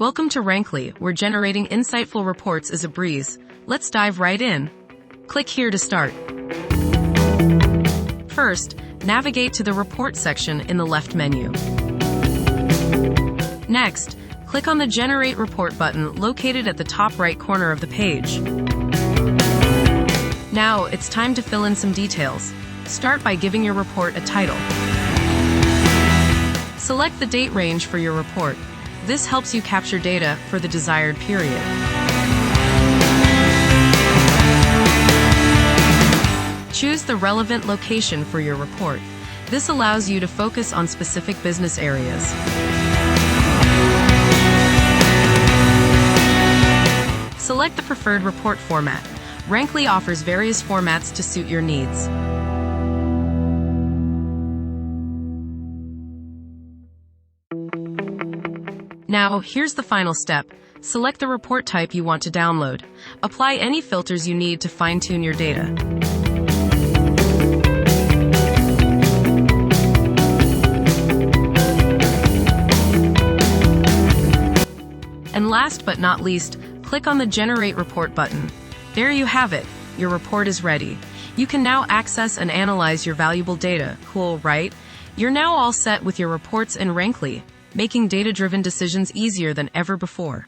Welcome to Rannkly, where generating insightful reports is a breeze. Let's dive right in. Click here to start. First, navigate to the Report section in the left menu. Next, click on the Generate Report button located at the top right corner of the page. Now, it's time to fill in some details. Start by giving your report a title. Select the date range for your report. This helps you capture data for the desired period. Choose the relevant location for your report. This allows you to focus on specific business areas. Select the preferred report format. Rannkly offers various formats to suit your needs. Now, here's the final step. Select the report type you want to download. Apply any filters you need to fine-tune your data. And last but not least, click on the Generate Report button. There you have it. Your report is ready. You can now access and analyze your valuable data. Cool, right? You're now all set with your reports in Rannkly, making data-driven decisions easier than ever before.